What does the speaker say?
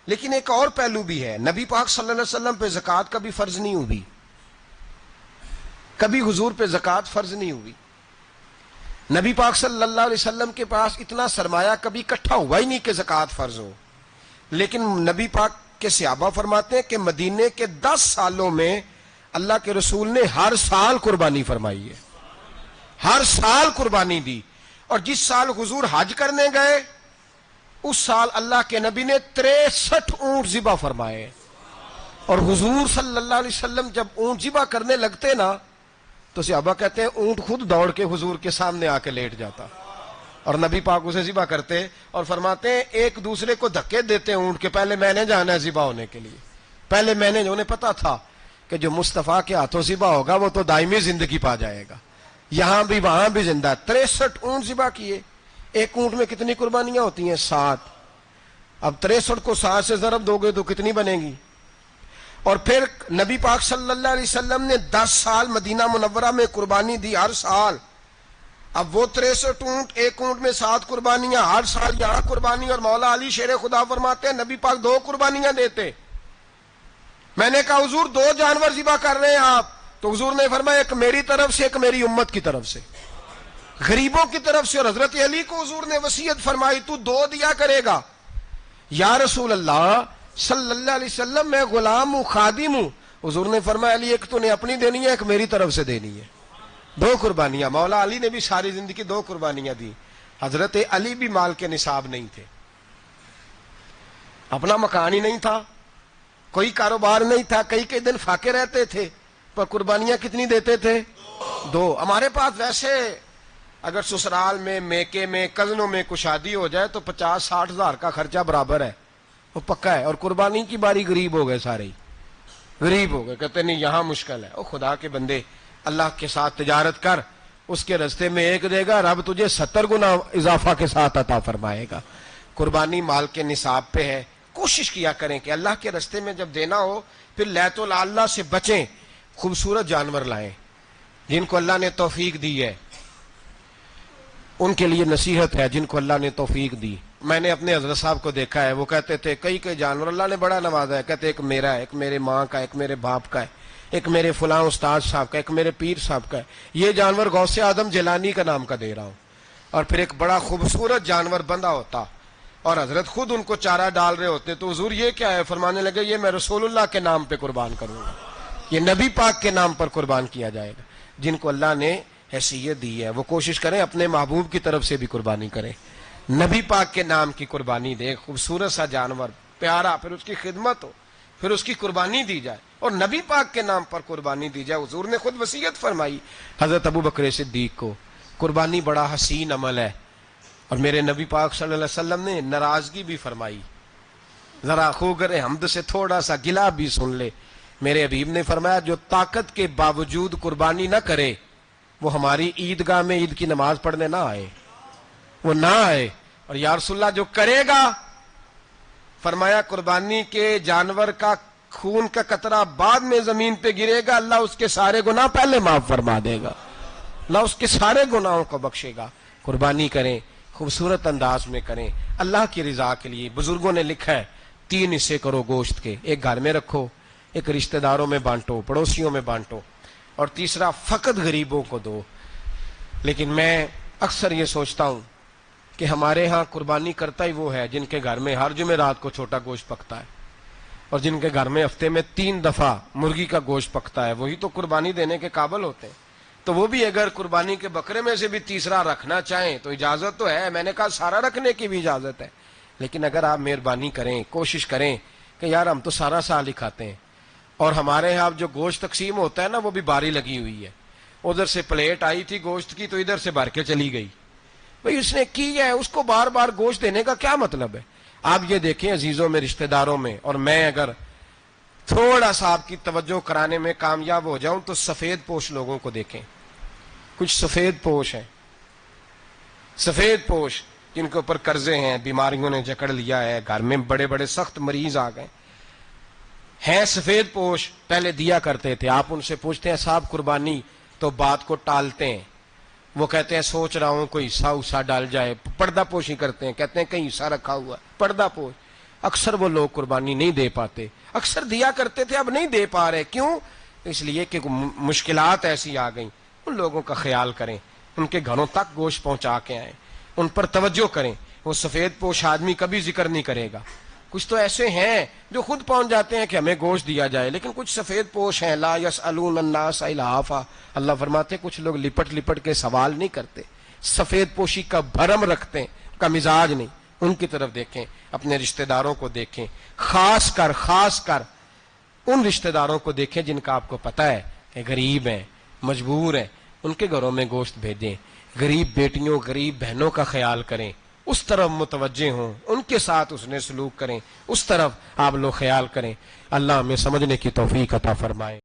لیکن ایک اور پہلو بھی ہے، نبی پاک صلی اللہ علیہ وسلم پہ زکوٰۃ کبھی فرض نہیں ہوئی، کبھی حضور پہ زکوٰۃ فرض نہیں ہوئی۔ نبی پاک صلی اللہ علیہ وسلم کے پاس اتنا سرمایہ کبھی اکٹھا ہوا ہی نہیں کہ زکوٰۃ فرض ہو، لیکن نبی پاک کے صحابہ فرماتے ہیں کہ مدینے کے 10 سالوں میں اللہ کے رسول نے ہر سال قربانی فرمائی ہے، ہر سال قربانی دی، اور جس سال حضور حج کرنے گئے اس سال اللہ کے نبی نے 63 اونٹ ذبح فرمائے، اور حضور صلی اللہ علیہ وسلم جب اونٹ ذبح کرنے لگتے نا تو صحابہ کہتے ہیں اونٹ خود دوڑ کے حضور کے سامنے آ کے لیٹ جاتا، اور نبی پاک اسے ذبح کرتے اور فرماتے ہیں ایک دوسرے کو دھکے دیتے اونٹ کے، پہلے میں نے جانا ہے ذبح ہونے کے لیے، پہلے میں نے، انہیں پتا تھا کہ جو مصطفیٰ کے ہاتھوں ذبح ہوگا وہ تو دائمی زندگی پا جائے گا، یہاں بھی وہاں بھی زندہ۔ 63 اونٹ ذبح کیے، ایک اونٹ میں کتنی قربانیاں ہوتی ہیں؟ 7۔ اب 63 کو 7 سے ضرب دو گے تو کتنی بنے گی؟ اور پھر نبی پاک صلی اللہ علیہ وسلم نے 10 سال مدینہ منورہ میں قربانی دی، ہر سال۔ اب وہ 63 اونٹ، ایک اونٹ میں 7 قربانیاں، ہر سال یہاں قربانی، اور مولا علی شیر خدا فرماتے ہیں نبی پاک 2 قربانیاں دیتے۔ میں نے کہا حضور 2 جانور ذبح کر رہے ہیں آپ، تو حضور نے فرمایا ایک میری طرف سے، ایک میری امت کی طرف سے، غریبوں کی طرف سے۔ اور حضرت علی کو حضور نے وصیت فرمائی تو 2 دیا کرے گا۔ یا رسول اللہ صلی اللہ علیہ وسلم میں غلام ہوں، خادم ہوں۔ حضور نے فرمایا علی ایک تو نے اپنی دینی ہے، ایک میری طرف سے دینی ہے۔ 2 قربانیاں۔ مولا علی نے بھی ساری زندگی 2 قربانیاں دی۔ حضرت علی بھی مال کے نصاب نہیں تھے، اپنا مکان ہی نہیں تھا، کوئی کاروبار نہیں تھا، کئی دن فاقے رہتے تھے، پر قربانیاں کتنی دیتے تھے؟ 2۔ ہمارے پاس ویسے اگر سسرال میں، میکے میں، کزنوں میں کچھ شادی ہو جائے تو 50-60 ہزار کا خرچہ برابر ہے، وہ پکا ہے۔ اور قربانی کی باری غریب ہو گئے، سارے ہی غریب ہو گئے، کہتے نہیں یہاں مشکل ہے۔ او خدا کے بندے، اللہ کے ساتھ تجارت کر، اس کے رستے میں 1 دے گا، رب تجھے 70 گنا اضافہ کے ساتھ عطا فرمائے گا۔ قربانی مال کے نصاب پہ ہے۔ کوشش کیا کریں کہ اللہ کے رستے میں جب دینا ہو پھر لیت اللہ سے بچیں، خوبصورت جانور لائیں۔ جن کو اللہ نے توفیق دی ہے ان کے لیے نصیحت ہے، جن کو اللہ نے توفیق دی۔ میں نے اپنے حضرت صاحب کو دیکھا ہے، وہ کہتے تھے کئی جانور اللہ نے بڑا نوازا ہے، کہتے ایک میرا ہے، ایک میرے ماں کا، ایک میرے باپ کا ہے، ایک میرے فلاں استاد صاحب کا، ایک میرے پیر صاحب کا ہے۔ یہ جانور غوث اعظم جیلانی کا نام کا دے رہا ہوں۔ اور پھر ایک بڑا خوبصورت جانور بندھا ہوتا اور حضرت خود ان کو چارہ ڈال رہے ہوتے، تو حضور یہ کیا ہے؟ فرمانے لگے یہ میں رسول اللہ کے نام پہ قربان کروں گا، یہ نبی پاک کے نام پر قربان کیا جائے گا۔ جن کو اللہ نے حیثیت دی ہے وہ کوشش کریں اپنے محبوب کی طرف سے بھی قربانی کریں، نبی پاک کے نام کی قربانی دے، خوبصورت سا جانور پیارا، پھر اس کی خدمت ہو، پھر اس کی قربانی دی جائے، اور نبی پاک کے نام پر قربانی دی جائے۔ حضور نے خود وصیت فرمائی حضرت ابو بکر صدیق کو، قربانی بڑا حسین عمل ہے، اور میرے نبی پاک صلی اللہ علیہ وسلم نے ناراضگی بھی فرمائی۔ ذرا خوگر حمد سے تھوڑا سا گلا بھی سن لے، میرے حبیب نے فرمایا جو طاقت کے باوجود قربانی نہ کرے وہ ہماری عیدگاہ میں عید کی نماز پڑھنے نہ آئے، وہ نہ آئے۔ اور یا رسول اللہ جو کرے گا، فرمایا قربانی کے جانور کا خون کا قطرہ بعد میں زمین پہ گرے گا، اللہ اس کے سارے گناہ پہلے معاف فرما دے گا، اللہ اس کے سارے گناہوں کو بخشے گا۔ قربانی کریں، خوبصورت انداز میں کریں، اللہ کی رضا کے لیے۔ بزرگوں نے لکھا ہے 3 حصے کرو گوشت کے، ایک گھر میں رکھو، ایک رشتہ داروں میں بانٹو، پڑوسیوں میں بانٹو، اور تیسرا فقط غریبوں کو دو۔ لیکن میں اکثر یہ سوچتا ہوں کہ ہمارے ہاں قربانی کرتا ہی وہ ہے جن کے گھر میں ہر جمعرات کو چھوٹا گوشت پکتا ہے، اور جن کے گھر میں ہفتے میں 3 دفعہ مرغی کا گوشت پکتا ہے، وہی تو قربانی دینے کے قابل ہوتے ہیں۔ تو وہ بھی اگر قربانی کے بکرے میں سے بھی تیسرا رکھنا چاہیں تو اجازت تو ہے، میں نے کہا سارا رکھنے کی بھی اجازت ہے، لیکن اگر آپ مہربانی کریں، کوشش کریں کہ یار ہم تو سارا سال ہی کھاتے ہیں، اور ہمارے یہاں جو گوشت تقسیم ہوتا ہے نا وہ بھی باری لگی ہوئی ہے، ادھر سے پلیٹ آئی تھی گوشت کی تو ادھر سے بھر کے چلی گئی، بھئی اس نے کی ہے، اس کو بار بار گوشت دینے کا کیا مطلب ہے؟ آپ یہ دیکھیں عزیزوں میں، رشتہ داروں میں، اور میں اگر تھوڑا سا آپ کی توجہ کرانے میں کامیاب ہو جاؤں تو سفید پوش لوگوں کو دیکھیں، کچھ سفید پوش ہیں، سفید پوش جن کے اوپر قرضے ہیں، بیماریوں نے جکڑ لیا ہے، گھر میں بڑے بڑے سخت مریض آ گئے ہیں، سفید پوش پہلے دیا کرتے تھے۔ آپ ان سے پوچھتے ہیں صاحب قربانی، تو بات کو ٹالتے ہیں، وہ کہتے ہیں سوچ رہا ہوں کوئی حصہ ڈال جائے، پردہ پوشی کرتے ہیں، کہتے ہیں کہیں حصہ رکھا ہوا ہے، پردہ پوش۔ اکثر وہ لوگ قربانی نہیں دے پاتے، اکثر دیا کرتے تھے اب نہیں دے پا رہے. کیوں؟ اس لیے کہ مشکلات ایسی آ گئیں. ان لوگوں کا خیال کریں، ان کے گھروں تک گوشت پہنچا کے آئیں، ان پر توجہ کریں. وہ سفید پوش آدمی کبھی ذکر نہیں کرے گا. کچھ تو ایسے ہیں جو خود پہنچ جاتے ہیں کہ ہمیں گوشت دیا جائے، لیکن کچھ سفید پوش ہیں لا یسألون الناس الحافا. اللہ فرماتے کچھ لوگ لپٹ لپٹ کے سوال نہیں کرتے، سفید پوشی کا بھرم رکھتے ہیں، کا مزاج نہیں. ان کی طرف دیکھیں، اپنے رشتہ داروں کو دیکھیں، خاص کر ان رشتہ داروں کو دیکھیں جن کا آپ کو پتہ ہے کہ غریب ہیں، مجبور ہیں. ان کے گھروں میں گوشت بھیجیں. غریب بیٹیوں، غریب بہنوں کا خیال کریں، اس طرف متوجہ ہوں، ان کے ساتھ اس نے سلوک کریں، اس طرف آپ لوگ خیال کریں. اللہ ہمیں سمجھنے کی توفیق عطا فرمائے.